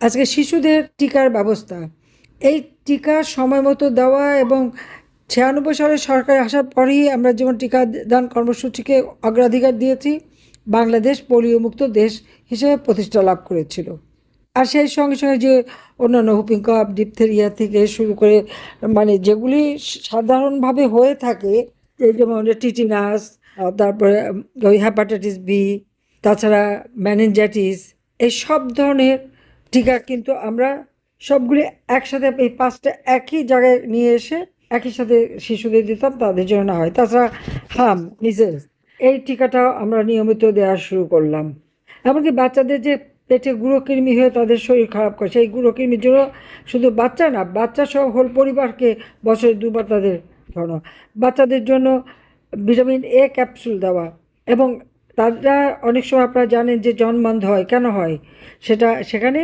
আজকে শিশুদের টিকার ব্যবস্থা, এই টিকা সময় মতো দেওয়া এবং 96 সালে সরকার আসার পরেই আমরা যেমন টিকাদান কর্মসূচিকে অগ্রাধিকার দিয়েছি, বাংলাদেশ পোলিওমুক্ত দেশ হিসেবে প্রতিষ্ঠা লাভ করেছিল। আর সেই সঙ্গে সঙ্গে যে অন্যান্য হুপিং কফ, ডিপথেরিয়া থেকে শুরু করে মানে যেগুলি সাধারণভাবে হয়ে থাকে, এই যেমন টিটিনাস, তারপরে ওই হ্যাপাটাইটিস বি, তাছাড়া ম্যানেঞ্জাইটিস, এই সব ধরনের টিকা কিন্তু আমরা সবগুলি একসাথে এই 5টা একই জায়গায় নিয়ে এসে একই সাথে শিশুদের দিতাম, তাদের জন্য না হয়। তাছাড়া মিজেলস, এই টিকাটাও আমরা নিয়মিত দেওয়া শুরু করলাম। এমনকি বাচ্চাদের যে পেটে গুঁড়োকৃমি হয়ে তাদের শরীর খারাপ করে, সেই গুঁড়োকৃমির জন্য শুধু বাচ্চা না, বাচ্চা সহ হোল পরিবারকে বছরে 2বার তাদের খাওয়ানো। বাচ্চাদের জন্য ভিটামিন এ ক্যাপসুল দেওয়া, এবং তারা অনেক সময় আপনারা জানেন যে জন্মান্ধ হয়, কেন হয় সেখানে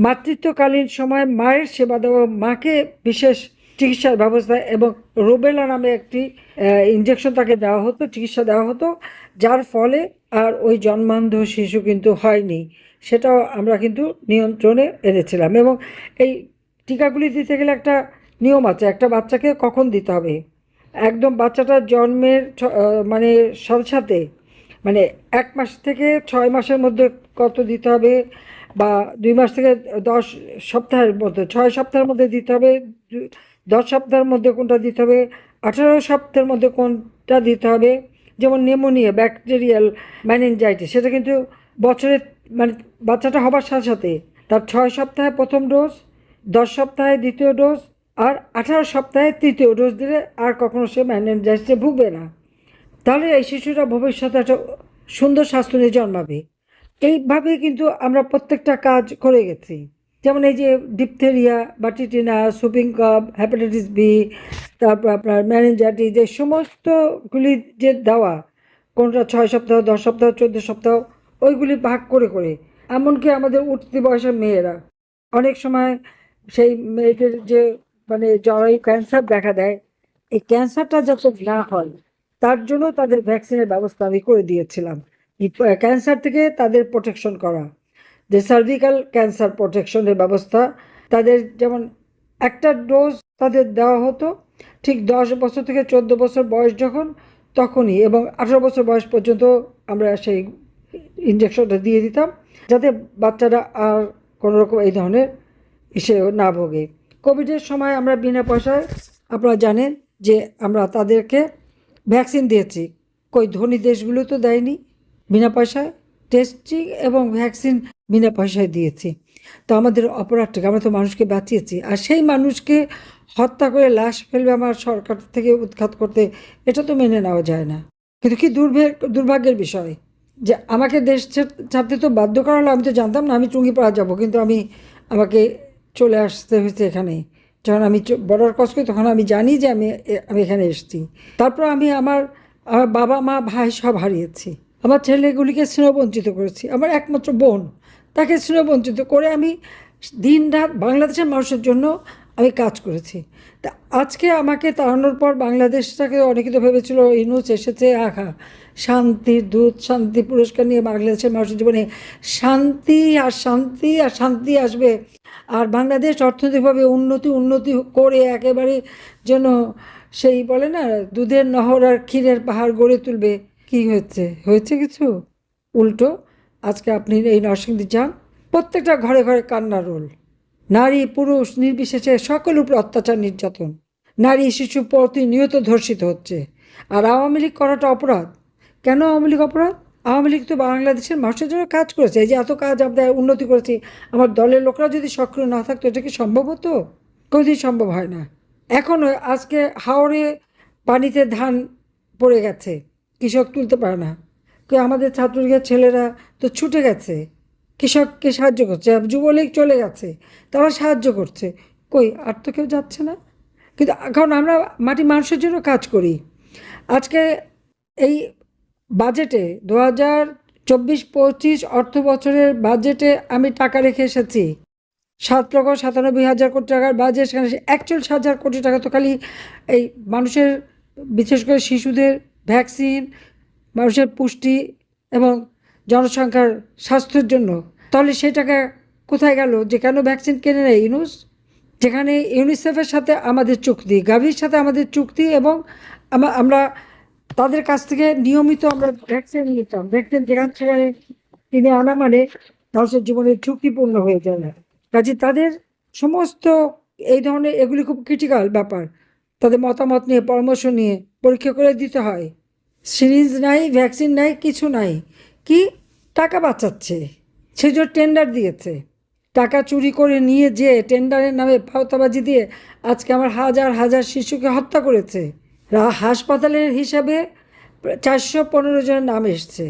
মাতৃত্বকালীন সময় মায়ের সেবা দেওয়া, মাকে বিশেষ চিকিৎসার ব্যবস্থা, এবং রুবেলা নামে একটি ইঞ্জেকশন তাকে দেওয়া হতো, চিকিৎসা দেওয়া হতো, যার ফলে আর ওই জন্মান্ধ শিশু কিন্তু হয়নি। সেটাও আমরা কিন্তু নিয়ন্ত্রণে এনেছিলাম। এবং এই টিকাগুলি দিতে গেলে একটা নিয়ম আছে, একটা বাচ্চাকে কখন দিতে হবে। একদম বাচ্চাটার জন্মের মানে সাথে সাথে, মানে 1 মাস থেকে 6 মাসের মধ্যে কত দিতে হবে, বা 2 মাস থেকে 10 সপ্তাহের মধ্যে, 6 সপ্তাহের মধ্যে দিতে হবে, 10 সপ্তাহের মধ্যে কোনটা দিতে হবে, 18 সপ্তাহের মধ্যে কোনটা দিতে হবে। যেমন নেমোনিয়া, ব্যাকটেরিয়াল ম্যানেঞ্জাইটিস, সেটা কিন্তু বছরে মানে বাচ্চাটা হবার সাথে সাথে তার 6 সপ্তাহে প্রথম ডোজ, 10 সপ্তাহে দ্বিতীয় ডোজ, আর 18 সপ্তাহে তৃতীয় ডোজ দিলে আর কখনো সে ম্যানেঞ্জাইটিসে ভুগবে না। তাহলে এই শিশুরা ভবিষ্যতে একটা সুন্দর স্বাস্থ্য নিয়ে জন্মাবে। এইভাবে কিন্তু আমরা প্রত্যেকটা কাজ করে গেছি। যেমন এই যে ডিপথেরিয়া বা টিটেনাস, হুপিং কফ, হ্যাপাটাইটিস বি, তারপর আপনার ম্যানেঞ্জাইটিস, যে সমস্তগুলি যে দেওয়া, কোনটা 6 সপ্তাহ, 10 সপ্তাহ, 14 সপ্তাহ, ওইগুলি ভাগ করে করে, এমনকি আমাদের উঠতি বয়সের মেয়েরা অনেক সময়, সেই মেয়েদের যে মানে জরায়ু ক্যান্সার দেখা দেয়, এই ক্যান্সারটা যাতে না হয় তার জন্য তাদের ভ্যাকসিনের ব্যবস্থা আমি করে দিয়েছিলাম। এই ক্যান্সার থেকে তাদের প্রোটেকশন করা, যে সার্ভিক্যাল ক্যান্সার প্রোটেকশনের ব্যবস্থা, তাদের যেমন একটা ডোজ তাদের দেওয়া হতো ঠিক 10 বছর থেকে 14 বছর বয়স যখন, তখনই, এবং 18 বছর বয়স পর্যন্ত আমরা সেই ইঞ্জেকশনটা দিয়ে দিতাম, যাতে বাচ্চারা আর কোনো রকম এই ধরনের ইসে না ভোগে। কোভিডের সময় আমরা বিনা পয়সায়, আপনারা জানেন যে আমরা তাদেরকে ভ্যাকসিন দিয়েছি। কই ধনী দেশগুলো তো দেয়নি বিনা পয়সায়, টেস্টিং এবং ভ্যাকসিন বিনা পয়সায় দিয়েছি। তো আমাদের অপরাধটাকে, আমরা তো মানুষকে বাঁচিয়েছি, আর সেই মানুষকে হত্যা করে লাশ ফেলবে আমার সরকার থেকে উৎখাত করতে, এটা তো মেনে নেওয়া যায় না। কিন্তু কি দুর্ভাগ্যের বিষয় যে আমাকে দেশ ছাড়তে তো বাধ্য করা হলো। আমি তো জানতাম না আমি টুঙ্গিপাড়া যাব, কিন্তু আমাকে চলে আসতে হয়েছে এখানে। যখন আমি বর্ডার ক্রস করি তখন আমি জানি যে আমি এখানে এসেছি। তারপর আমি আমার আমার বাবা মা ভাই সব হারিয়েছি, আমার ছেলেগুলিকে স্নেহবঞ্চিত করেছি, আমার একমাত্র বোন, তাকে স্নেহবঞ্চিত করে আমি দিন রাত বাংলাদেশের মানুষের জন্য আমি কাজ করেছি। তা আজকে আমাকে তাড়ানোর পর বাংলাদেশটাকে অনেকে তো ভেবেছিল ইনুস এসেছে আহা শান্তির দূত, শান্তি পুরস্কার নিয়ে বাংলাদেশের মানুষের জীবনে শান্তি আর শান্তি আর শান্তি আসবে, আর বাংলাদেশ অর্থনৈতিকভাবে উন্নতি উন্নতি করে একেবারে যেন সেই বলে না দুধের নহর আর ক্ষীরের পাহাড় গড়ে তুলবে। কি হয়েছে? হয়েছে কিছু উল্টো। আজকে আপনি এই নরসিংদী যান, প্রত্যেকটা ঘরে ঘরে কান্নার রোল, নারী পুরুষ নির্বিশেষে সকলের উপর অত্যাচার নির্যাতন, নারী শিশু প্রতিনিয়ত ধর্ষিত হচ্ছে। আর আওয়ামী লীগ করাটা অপরাধ। কেন আওয়ামী লীগ অপরাধ? আওয়ামী লীগ তো বাংলাদেশের মানুষের জন্য কাজ করেছে, এই যে এত কাজ আমরা উন্নতি করেছি, আমার দলের লোকরা যদি সক্রিয় না থাকতো এটা কি সম্ভব হতো? কোনোদিন সম্ভব হয় না। এখনও আজকে হাওড়ে পানিতে ধান পড়ে গেছে, কৃষক তুলতে পারে না, আমাদের ছাত্রলীগের ছেলেরা তো ছুটে গেছে, কৃষককে সাহায্য করছে, যুবলীগ চলে গেছে, তারা সাহায্য করছে, কই আর তো কেউ যাচ্ছে না। কিন্তু এখন আমরা মাটি মানুষের জন্য কাজ করি। আজকে এই বাজেটে 2024-25 অর্থ বছরের বাজেটে আমি টাকা রেখে এসেছি 7,97,000 কোটি টাকার বাজেট, সেখানে 41,000 কোটি টাকা তো খালি এই মানুষের, বিশেষ করে শিশুদের ভ্যাকসিন, মানুষের পুষ্টি এবং জনসংখ্যার স্বাস্থ্যের জন্য। তাহলে সেই টাকা কোথায় গেল? যে কেন ভ্যাকসিন কেনে নেয় ইউনূস? যেখানে ইউনিসেফের সাথে আমাদের চুক্তি, গাভির সাথে আমাদের চুক্তি, এবং আমরা তাদের কাছ থেকে নিয়মিত আমরা ভ্যাকসিন নিতাম। ভ্যাকসিন যেখান সেখানে কিনে আনা মানে মানুষের জীবনের ঝুঁকিপূর্ণ হয়ে যায় না। কাজে তাদের সমস্ত এই ধরনের এগুলি খুব ক্রিটিক্যাল ব্যাপার। তাদের মতামত নিয়ে, পরামর্শ নিয়ে পরীক্ষা করে দিতে হয়। সিরিঞ্জ নাই, ভ্যাকসিন নাই, কিছু নাই, কি টাকা বাঁচাচ্ছে, সেই জন্য টেন্ডার দিয়েছে। টাকা চুরি করে নিয়ে যে টেন্ডারের নামে ভাওতাবাজি দিয়ে আজকে আমার হাজার হাজার শিশুকে হত্যা করেছে। হাসপাতালের হিসাবে 415 জনের নাম এসছে,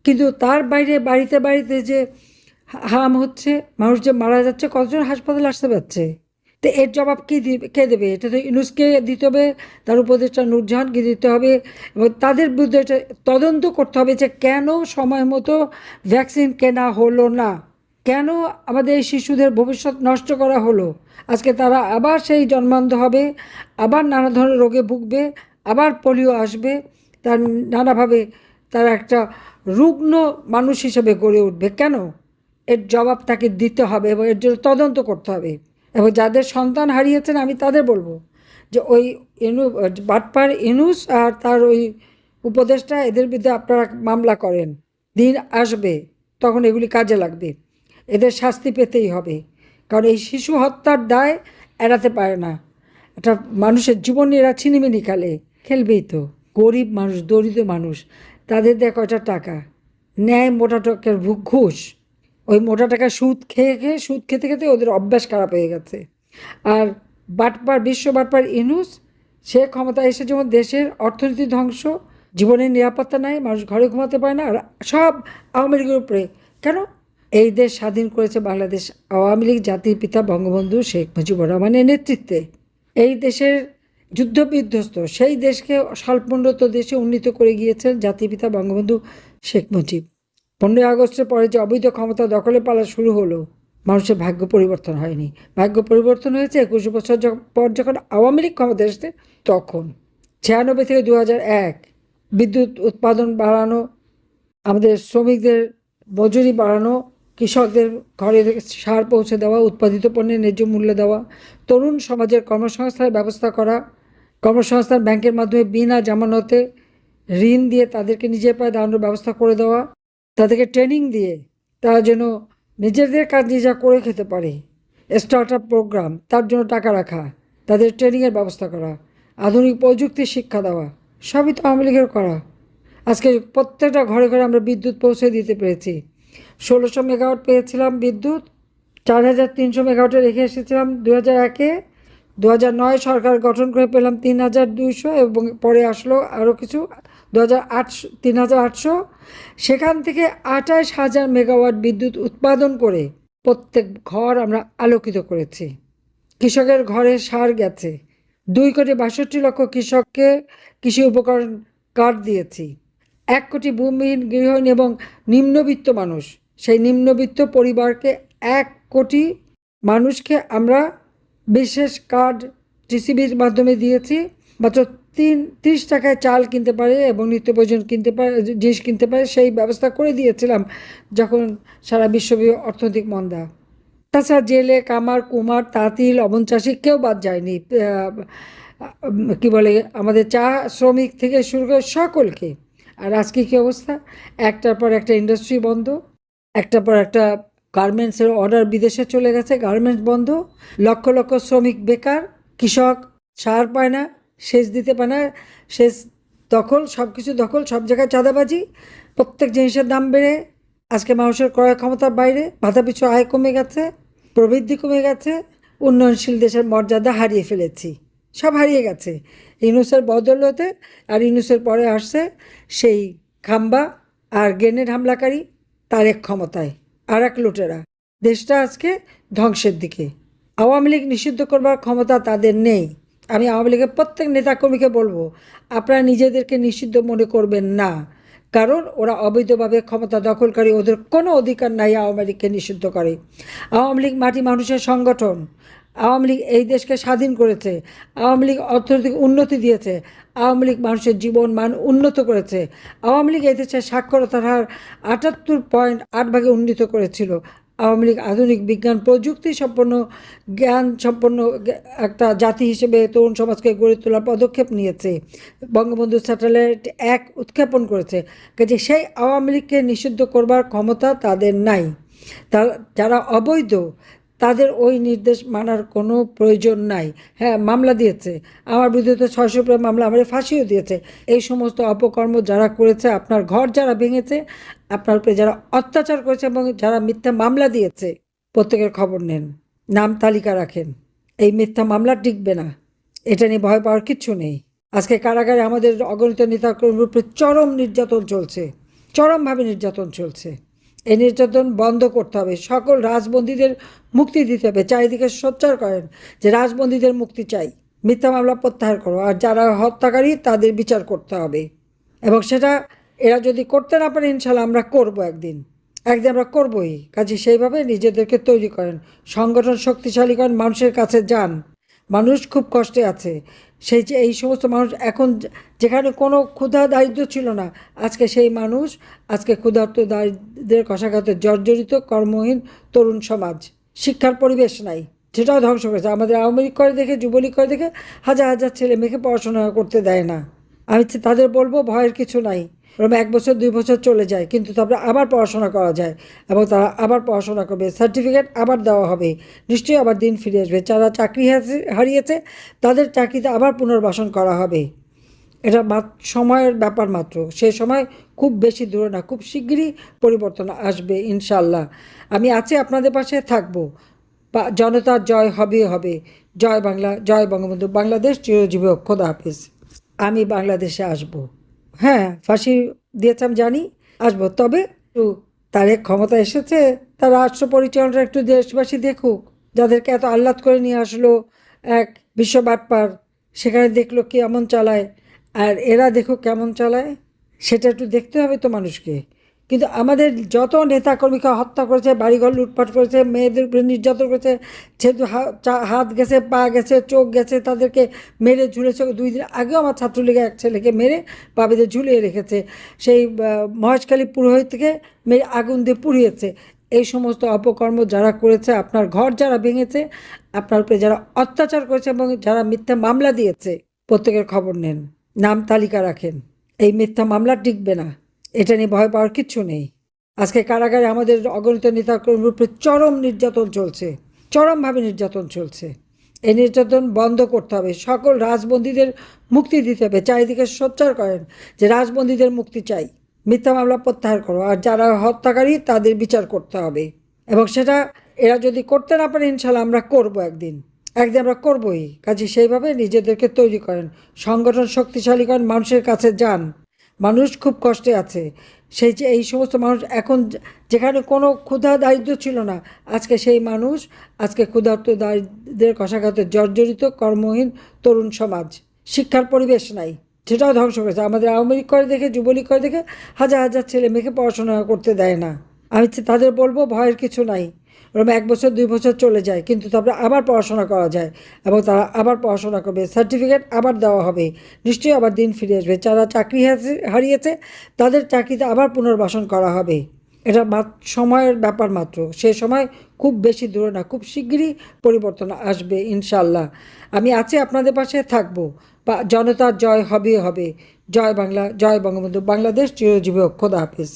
কিন্তু তার বাইরে বাড়িতে বাড়িতে যে হাম হচ্ছে, মানুষ যে মারা যাচ্ছে, কতজন হাসপাতালে আসতে পারছে? তো এর জবাব কে দেবে? এটা তো ইউনূসকে দিতে হবে, তার উপদেষ্টা নূরজাহানকে দিতে হবে, এবং তাদের বিরুদ্ধে এটা তদন্ত করতে হবে যে কেন সময় মতো ভ্যাকসিন কেনা হলো না, কেন আমাদের এই শিশুদের ভবিষ্যৎ নষ্ট করা হলো। আজকে তারা আবার সেই জন্মান্ধ হবে, আবার নানা ধরনের রোগে ভুগবে, আবার পোলিও আসবে, তার নানাভাবে তারা একটা রুগ্ন মানুষ হিসেবে গড়ে উঠবে। কেন? এর জবাব তাকে দিতে হবে এবং এর জন্য তদন্ত করতে হবে। এবং যাদের সন্তান হারিয়েছেন আমি তাদের বলবো যে ওই বাটপার ইউনূস আর তার ওই উপদেষ্টা, এদের বিরুদ্ধে আপনারা মামলা করেন। দিন আসবে তখন এগুলি কাজে লাগবে, এদের শাস্তি পেতেই হবে। কারণ এই শিশু হত্যার দায় এড়াতে পারে না। একটা মানুষের জীবন এরা ছিনিমিনি খেলবেই তো। গরিব মানুষ, দরিদ্র মানুষ, তাদের দেয় কয়টা টাকা, ন্যায় মোটা টাকার ঘুষ। ওই মোটা টাকা সুদ খেতে খেতে ওদের অভ্যাস খারাপ হয়ে গেছে। আর বিশ্ব বাটপার ইউনূস, সে ক্ষমতা এসে যেমন দেশের অর্থনীতি ধ্বংস, জীবনের নিরাপত্তা নাই, মানুষ ঘরে ঘুমাতে পারে না, আর সব আওয়ামী লীগের উপরে। কেন? এই দেশ স্বাধীন করেছে বাংলাদেশ আওয়ামী লীগ, জাতির পিতা বঙ্গবন্ধু শেখ মুজিবুর রহমানের নেতৃত্বে। এই দেশের যুদ্ধ বিধ্বস্ত সেই দেশকে স্বল্পোন্নত দেশে উন্নীত করে গিয়েছেন জাতির পিতা বঙ্গবন্ধু শেখ মুজিব। 15ই আগস্টের পরে যে অবৈধ ক্ষমতা দখলে পালা শুরু হলো, মানুষের ভাগ্য পরিবর্তন হয়নি। ভাগ্য পরিবর্তন হয়েছে 21 বছর পর যখন আওয়ামী লীগ ক্ষমতা এসেছে তখন। 96 থেকে 2001 বিদ্যুৎ উৎপাদন বাড়ানো, আমাদের শ্রমিকদের মজুরি বাড়ানো, কৃষকদের ঘরে সার পৌঁছে দেওয়া, উৎপাদিত পণ্যের ন্যায্য মূল্য দেওয়া, তরুণ সমাজের কর্মসংস্থানের ব্যবস্থা করা, কর্মসংস্থান ব্যাংকের মাধ্যমে বিনা জামানতে ঋণ দিয়ে তাদেরকে নিজের পায়ে দাঁড়ানোর ব্যবস্থা করে দেওয়া, তাদেরকে ট্রেনিং দিয়ে তারা যেন নিজেদের কাজ নিজেরা করে খেতে পারে, স্টার্ট আপ প্রোগ্রাম, তার জন্য টাকা রাখা, তাদের ট্রেনিংয়ের ব্যবস্থা করা, আধুনিক প্রযুক্তির শিক্ষা দেওয়া, সবই তো আওয়ামী লীগের করা। আজকে প্রত্যেকটা ঘরে ঘরে আমরা বিদ্যুৎ পৌঁছে দিতে পেরেছি। 1600 মেগাওয়াট পেয়েছিলাম বিদ্যুৎ, 4300 মেগাওয়াটে রেখে এসেছিলাম 2001-এ। 2009 সরকার গঠন করে পেলাম 3200, এবং পরে আসলো আরও কিছু 2008, 3800। সেখান থেকে 28,000 মেগাওয়াট বিদ্যুৎ উৎপাদন করে প্রত্যেক ঘর আমরা আলোকিত করেছি। কৃষকের ঘরে সার গেছে। 2,62,00,000 কৃষককে কৃষি উপকরণ কার্ড দিয়েছি। 1 কোটি ভূমিহীন গৃহহীন এবং নিম্নবিত্ত মানুষ, সেই নিম্নবিত্ত পরিবারকে 1 কোটি মানুষকে আমরা বিশেষ কার্ড টিসিবির মাধ্যমে দিয়েছি। মাত্র 30 টাকায় চাল কিনতে পারে এবং নিত্য প্রয়োজন কিনতে পারে, জিনিস কিনতে পারে, সেই ব্যবস্থা করে দিয়েছিলাম যখন সারা বিশ্বব্যাপী অর্থনৈতিক মন্দা। তাছাড়া জেলে, কামার, কুমার, তাঁতি, লবণ চাষি কেউ বাদ যায়নি। কি বলে, আমাদের চা শ্রমিক থেকে শুরু করে সকলকে। আর আজকে কী অবস্থা? একটার পর একটা ইন্ডাস্ট্রি বন্ধ, একটার পর একটা গার্মেন্টসের অর্ডার বিদেশে চলে গেছে, গার্মেন্টস বন্ধ, লক্ষ লক্ষ শ্রমিক বেকার, কৃষক সার পায় না, সেচ দিতে পায় না, সেচ দখল, সব কিছু দখল, সব জায়গায় চাঁদাবাজি, প্রত্যেক জিনিসের দাম বেড়ে আজকে মানুষের ক্রয় ক্ষমতার বাইরে, মাথাপিছু আয় কমে গেছে, প্রবৃদ্ধি কমে গেছে, উন্নয়নশীল দেশের মর্যাদা হারিয়ে ফেলেছি, সব হারিয়ে গেছে ইউনূসের বদৌলতে। আর ইউনূসের পরে আসছে সেই খাম্বা আর গ্রেনেড হামলাকারী, তারেক ক্ষমতায়, আর এক লুটেরা। দেশটা আজকে ধ্বংসের দিকে। আওয়ামী লীগ নিষিদ্ধ করবার ক্ষমতা তাদের নেই। আমি আওয়ামী লীগের প্রত্যেক নেতাকর্মীকে বলবো, আপনারা নিজেদেরকে নিষিদ্ধ মনে করবেন না, কারণ ওরা অবৈধভাবে ক্ষমতা দখলকারী, ওদের কোনো অধিকার নাই আওয়ামী লীগকে নিষিদ্ধ করে। আওয়ামী লীগ মাটি মানুষের সংগঠন। আওয়ামী লীগ এই দেশকে স্বাধীন করেছে। আওয়ামী লীগ অর্থনৈতিক উন্নতি দিয়েছে। আওয়ামী লীগ মানুষের জীবন মান উন্নত করেছে। আওয়ামী লীগ এই দেশের সাক্ষরতার হার 78.8 ভাগে উন্নীত করেছিল। আওয়ামী লীগ আধুনিক বিজ্ঞান প্রযুক্তি সম্পন্ন জ্ঞান সম্পন্ন একটা জাতি হিসেবে তরুণ সমাজকে গড়ে তোলার পদক্ষেপ নিয়েছে। বঙ্গবন্ধু স্যাটেলাইট 1 উৎক্ষেপণ করেছে। কাজে সেই আওয়ামী লীগকে নিষিদ্ধ করবার ক্ষমতা তাদের নাই। যারা অবৈধ তাদের ওই নির্দেশ মানার কোনো প্রয়োজন নাই। হ্যাঁ, মামলা দিয়েছে, আমার বিরুদ্ধে তো 600 উপরে মামলা, আমার ফাঁসিও দিয়েছে। এই সমস্ত অপকর্ম যারা করেছে, আপনার ঘর যারা ভেঙেছে, আপনার উপরে যারা অত্যাচার করেছে এবং যারা মিথ্যা মামলা দিয়েছে, প্রত্যেকের খবর নেন, নাম তালিকা রাখেন। এই মিথ্যা মামলা টিকবে না, এটা নিয়ে ভয় পাওয়ার কিচ্ছু নেই। আজকে কারাগারে আমাদের অগণিত নেতাকর্মীর উপরে চরম নির্যাতন চলছে, চরমভাবে নির্যাতন চলছে। এই নির্যাতন বন্ধ করতে হবে, সকল রাজবন্দীদের মুক্তি দিতে হবে। চারিদিকে সোচ্চার করেন যে রাজবন্দীদের মুক্তি চাই, মিথ্যা মামলা প্রত্যাহার করো, আর যারা হত্যাকারী তাদের বিচার করতে হবে। এবং সেটা এরা যদি করতে না পারে, ইনশাল্লাহ আমরা করবো একদিন আমরা করবই। কাজে সেইভাবে নিজেদেরকে তৈরি করেন, সংগঠন শক্তিশালী করেন, মানুষের কাছে যান। মানুষ খুব কষ্টে আছে। সেই যে এই সমস্ত মানুষ এখন যেখানে কোনো ক্ষুধা দারিদ্র্য ছিল না, আজকে সেই মানুষ, আজকে ক্ষুধার্ত দারিদ্র্যের কষাঘাতে জর্জরিত কর্মহীন তরুণ সমাজ। শিক্ষার পরিবেশ নাই, সেটাও ধ্বংস করেছে। আমাদের আওয়ামী লীগ করে দেখে, যুবলীগ করে দেখে হাজার হাজার ছেলে মেয়েকে পড়াশোনা করতে দেয় না। আমি তাদের বলবো ভয়ের কিছু নাই। ওরকম 1 বছর 2 বছর চলে যায়, কিন্তু তারপরে আবার পড়াশোনা করা যায় এবং তারা আবার পড়াশোনা করবে, সার্টিফিকেট আবার দেওয়া হবে, নিশ্চয়ই আবার দিন ফিরে আসবে। যারা চাকরি হারিয়েছে তাদের চাকরিতে আবার পুনর্বাসন করা হবে। এটা সময়ের ব্যাপার মাত্র। সে সময় খুব বেশি দূরে না, খুব শিগগিরই পরিবর্তন আসবে ইনশাল্লাহ। আমি আছি, আপনাদের পাশে থাকবো। জনতার জয় হবে হবে। জয় বাংলা, জয় বঙ্গবন্ধু। বাংলাদেশ চিরজীবী হোক। খোদা হাফিজ। আমি বাংলাদেশে আসব। হ্যাঁ, ফাঁসি দিয়েছিলাম জানি, আসবো। তবে একটু তারেক ক্ষমতা এসেছে, তার রাষ্ট্র পরিচালনাটা একটু দেশবাসী দেখুক। যাদেরকে এত আহ্লাদ করে নিয়ে আসলো এক বিশ্ব বাটপার, সেখানে দেখলো কেমন চালায়, আর এরা দেখুক কেমন চালায়। সেটা একটু দেখতে হবে তো মানুষকে। কিন্তু আমাদের যত নেতাকর্মীকে হত্যা করেছে, বাড়িঘর লুটপাট করেছে, মেয়েদের উপরে নির্যাতন করেছে, যেহেতু হাত গেছে, পা গেছে, চোখ গেছে, তাদেরকে মেরে ঝুলেছে। 2 দিন আগেও আমার ছাত্রলীগের এক ছেলেকে মেরে পা বেঁধে ঝুলিয়ে রেখেছে। সেই মহেশখালী পুরোহিত থেকে মেরে আগুন দিয়ে পুড়িয়েছে। এই সমস্ত অপকর্ম যারা করেছে, আপনার ঘর যারা ভেঙেছে, আপনার উপরে যারা অত্যাচার করেছে এবং যারা মিথ্যা মামলা দিয়েছে, প্রত্যেকের খবর নেন, নাম তালিকা রাখেন। এই মিথ্যা মামলা টিকবে না, এটা নিয়ে ভয় পাওয়ার কিচ্ছু নেই। আজকে কারাগারে আমাদের অগণিত নেতাকর্মীর উপরে চরম নির্যাতন চলছে, চরমভাবে নির্যাতন চলছে। এই নির্যাতন বন্ধ করতে হবে, সকল রাজবন্দীদের মুক্তি দিতে হবে। চারিদিকে সোচ্চার করেন যে রাজবন্দীদের মুক্তি চাই, মিথ্যা মামলা প্রত্যাহার করো, আর যারা হত্যাকারী তাদের বিচার করতে হবে। এবং সেটা এরা যদি করতে না পারে, ইনশাল্লাহ আমরা করবো একদিন আমরা করবই। কাজে সেইভাবে নিজেদেরকে তৈরি করেন, সংগঠন শক্তিশালী করেন, মানুষের কাছে যান। মানুষ খুব কষ্টে আছে। সেই যে এই সমস্ত মানুষ এখন যেখানে কোনো ক্ষুধা দারিদ্র্য ছিল না, আজকে সেই মানুষ, আজকে ক্ষুধার্ত দারিদ্র্যের কষাঘাতে জর্জরিত কর্মহীন তরুণ সমাজ। শিক্ষার পরিবেশ নাই, সেটাও ধ্বংস করেছে। আমাদের আওয়ামী লীগ করে দেখে, যুবলীগ করে দেখে হাজার হাজার ছেলে মেয়েকে পড়াশোনা করতে দেয় না। আমি তাদের বলবো ভয়ের কিছু নাই। ওরকম 1 বছর 2 বছর চলে যায়, কিন্তু তারপরে আবার পড়াশোনা করা যায় এবং তারা আবার পড়াশোনা করবে, সার্টিফিকেট আবার দেওয়া হবে, নিশ্চয়ই আবার দিন ফিরে আসবে। যারা চাকরি হারিয়েছে তাদের চাকরিতে আবার পুনর্বাসন করা হবে। এটা সময়ের ব্যাপার মাত্র। সে সময় খুব বেশি দূরে না, খুব শিগগিরই পরিবর্তন আসবে ইনশাল্লাহ। আমি আছি, আপনাদের পাশে থাকবো। জনতার জয় হবে হবে। জয় বাংলা, জয় বঙ্গবন্ধু। বাংলাদেশ চিরজীবী হোক। খোদা হাফিজ।